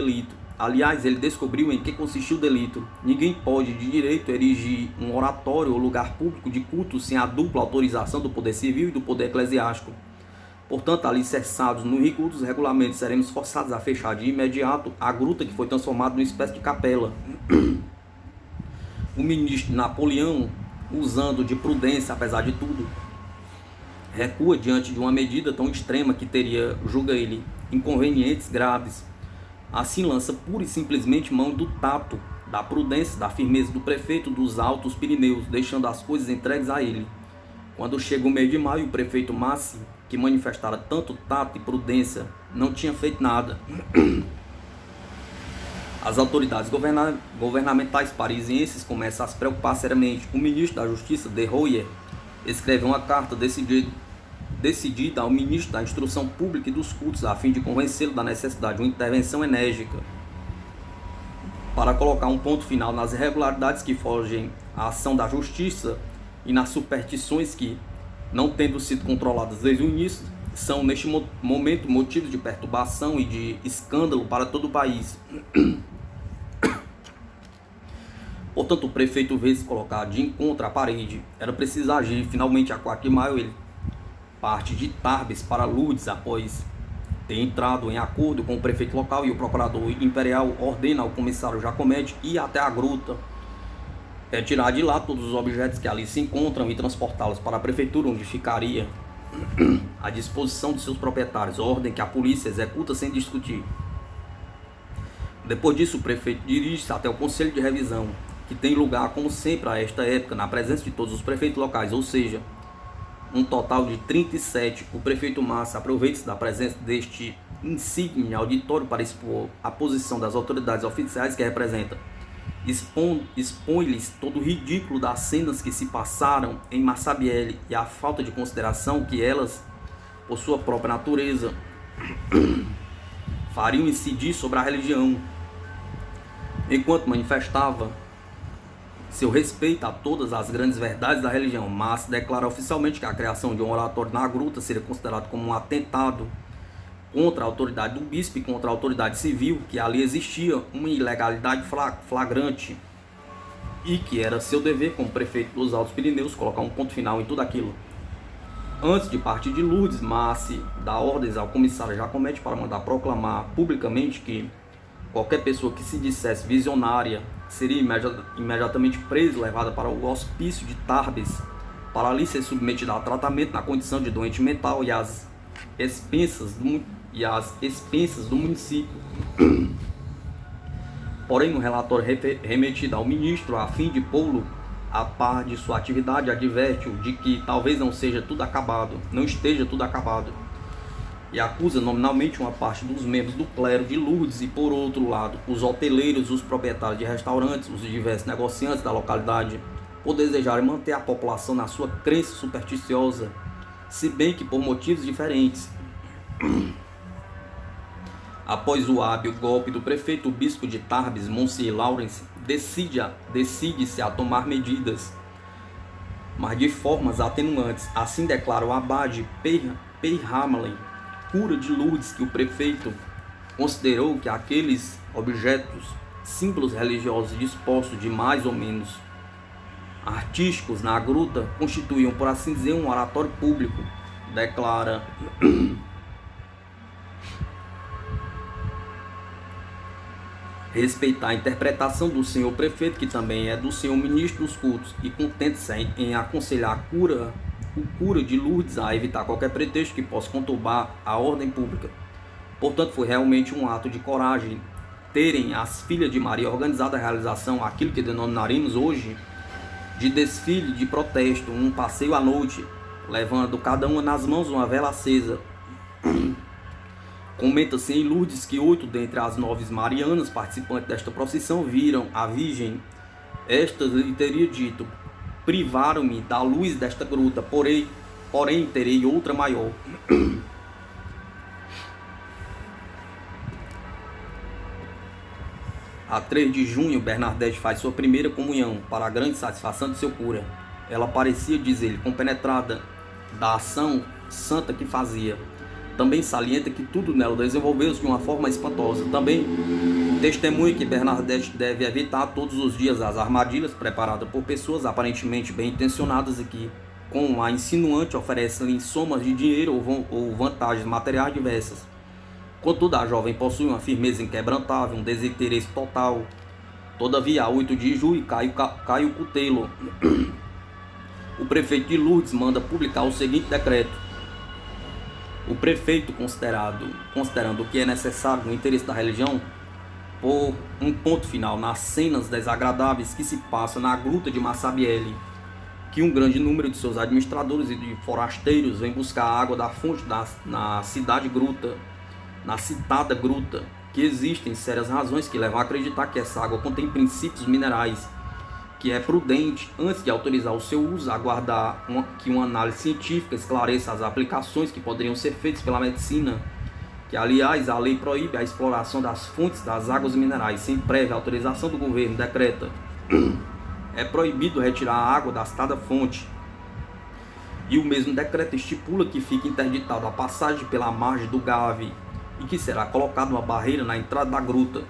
delito. Ninguém pode de direito erigir um oratório ou lugar público de culto sem a dupla autorização do poder civil e do poder eclesiástico. Portanto, alicerçados no rigor dos regulamentos, seremos forçados a fechar de imediato a gruta que foi transformada numa espécie de capela. O ministro Napoleão, usando de prudência apesar de tudo, recua diante de uma medida tão extrema que teria, julga ele, inconvenientes graves. Assim lança pura e simplesmente mão do tato, da prudência, da firmeza do prefeito dos Altos Pirineus, deixando as coisas entregues a ele. Quando chega o mês de maio, o prefeito Massi que manifestara tanto tato e prudência, não tinha feito nada. As autoridades governamentais parisienses começam a se preocupar seriamente. O ministro da Justiça, de Royer, escreve uma carta decidida ao ministro da Instrução Pública e dos Cultos, a fim de convencê-lo da necessidade de uma intervenção enérgica para colocar um ponto final nas irregularidades que fogem à ação da justiça e nas superstições que, não tendo sido controladas desde o início, são neste momento motivos de perturbação e de escândalo para todo o país. Portanto, o prefeito veio se colocar de encontro à parede. Era preciso agir. Finalmente, a 4 de maio, ele parte de Tarbes para Lourdes. Após ter entrado em acordo com o prefeito local e o procurador imperial, ordena ao comissário Jacomete ir até a gruta, retirar de lá todos os objetos que ali se encontram e transportá-los para a prefeitura, onde ficaria à disposição de seus proprietários, ordem que a polícia executa sem discutir. Depois disso, o prefeito dirige-se até o conselho de revisão, que tem lugar, como sempre, a esta época, na presença de todos os prefeitos locais, ou seja, um total de 37. O prefeito Massa aproveita-se da presença deste insigne auditório para expor a posição das autoridades oficiais que representa. Expõe-lhes todo o ridículo das cenas que se passaram em Massabielle e a falta de consideração que elas, por sua própria natureza, fariam incidir sobre a religião. Enquanto manifestava seu respeito a todas as grandes verdades da religião, mas declara oficialmente que a criação de um oratório na gruta seria considerado como um atentado contra a autoridade do bispo e contra a autoridade civil, que ali existia uma ilegalidade flagrante e que era seu dever como prefeito dos Altos Pirineus colocar um ponto final em tudo aquilo. Antes de partir de Lourdes, Massi dá ordens ao comissário Jacomete para mandar proclamar publicamente que qualquer pessoa que se dissesse visionária seria imediatamente presa e levada para o hospício de Tarbes, para ali ser submetida a tratamento na condição de doente mental e às expensas do município. Porém, no relatório remetido ao ministro, a fim de pô-lo a par de sua atividade, adverte-o de que talvez não esteja tudo acabado, e acusa nominalmente uma parte dos membros do clero de Lourdes e, por outro lado, os hoteleiros, os proprietários de restaurantes, os diversos negociantes da localidade, por desejarem manter a população na sua crença supersticiosa, se bem que por motivos diferentes. Após o hábil golpe do prefeito, o bispo de Tarbes, Monsieur Lawrence, decide-se a tomar medidas, mas de formas atenuantes. Assim declara o abade Peyhamley, cura de Lourdes, que o prefeito considerou que aqueles objetos, símbolos religiosos dispostos de mais ou menos artísticos na gruta, constituíam, por assim dizer, um oratório público. Declara: respeitar a interpretação do senhor prefeito, que também é do senhor ministro dos cultos, e contente-se em aconselhar o cura de Lourdes a evitar qualquer pretexto que possa conturbar a ordem pública. Portanto, foi realmente um ato de coragem terem as filhas de Maria organizado a realização, aquilo que denominaremos hoje de desfile de protesto, um passeio à noite, levando cada uma nas mãos uma vela acesa. Comenta-se em Lourdes que 8 dentre as 9 marianas participantes desta procissão viram a Virgem. Esta lhe teria dito: privaram-me da luz desta gruta, porém terei outra maior. A 3 de junho, Bernadette faz sua primeira comunhão, para a grande satisfação de seu cura. Ela parecia, diz ele, compenetrada da ação santa que fazia. Também salienta que tudo nela desenvolveu-se de uma forma espantosa. Também testemunha que Bernadette deve evitar todos os dias as armadilhas preparadas por pessoas aparentemente bem intencionadas e que, com a insinuante, oferecem somas de dinheiro ou vantagens materiais diversas. Contudo, a jovem possui uma firmeza inquebrantável, um desinteresse total. Todavia, a 8 de julho, cai o cutelo. O prefeito de Lourdes manda publicar o seguinte decreto: o prefeito, considerando o que é necessário no interesse da religião, pôr um ponto final nas cenas desagradáveis que se passam na gruta de Massabielle, que um grande número de seus administradores e de forasteiros vem buscar a água da fonte na citada gruta, que existem sérias razões que levam a acreditar que essa água contém princípios minerais, que é prudente, antes de autorizar o seu uso, aguardar que uma análise científica esclareça as aplicações que poderiam ser feitas pela medicina, que aliás a lei proíbe a exploração das fontes das águas minerais sem prévia autorização do governo, decreta. É proibido retirar a água da citada fonte. E o mesmo decreto estipula que fica interditado a passagem pela margem do Gave e que será colocada uma barreira na entrada da gruta.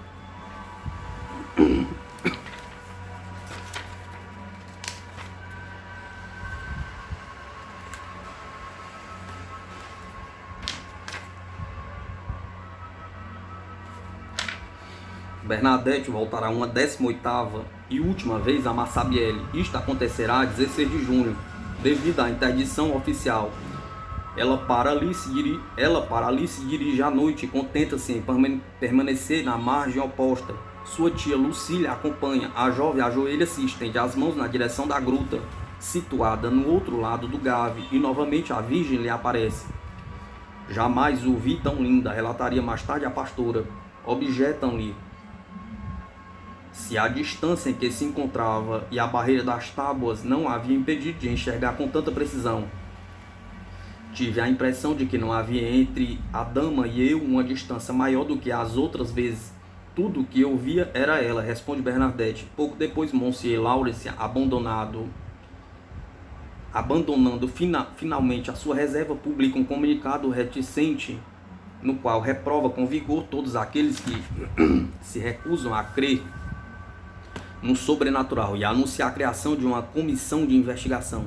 Bernadette voltará uma 18ª e última vez a Massabielle. Isto acontecerá a 16 de junho, devido à interdição oficial. Ela para ali se dirige à noite e contenta-se em permanecer na margem oposta. Sua tia Lucília acompanha. A jovem ajoelha-se e estende as mãos na direção da gruta, situada no outro lado do Gave, e novamente a Virgem lhe aparece. Jamais o vi tão linda, relataria mais tarde a pastora. Objetam-lhe se a distância em que se encontrava e a barreira das tábuas não havia impedido de enxergar com tanta precisão. Tive a impressão de que não havia entre a dama e eu uma distância maior do que as outras vezes. Tudo o que eu via era ela, responde Bernadette. Pouco depois, Monsieur Lawrence, abandonando finalmente a sua reserva, publica um comunicado reticente, no qual reprova com vigor todos aqueles que se recusam a crer no sobrenatural e anunciar a criação de uma comissão de investigação.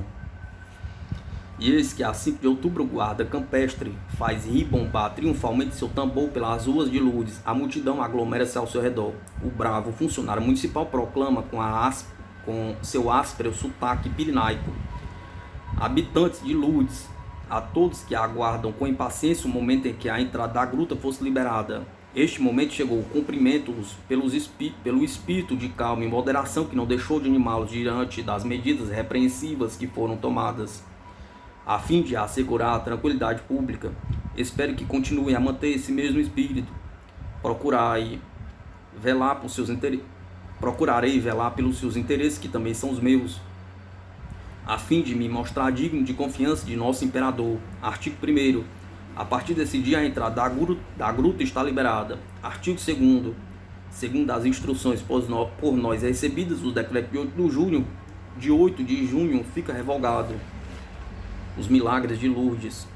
E eis que a 5 de outubro o guarda campestre faz ribombar triunfalmente seu tambor pelas ruas de Lourdes. A multidão aglomera-se ao seu redor. O bravo funcionário municipal proclama com seu áspero sotaque pirinaico: habitantes de Lourdes, a todos que aguardam com impaciência o momento em que a entrada da gruta fosse liberada. Este momento chegou, cumprimento-os pelo espírito de calma e moderação que não deixou de animá-los diante das medidas repreensivas que foram tomadas, a fim de assegurar a tranquilidade pública. Espero que continuem a manter esse mesmo espírito. Procurarei velar pelos seus interesses, que também são os meus, a fim de me mostrar digno de confiança de nosso imperador. Artigo 1º. A partir desse dia, a entrada da gruta está liberada. Artigo 2º. Segundo as instruções por nós recebidas, o decreto de 8 de junho fica revogado. Os milagres de Lourdes.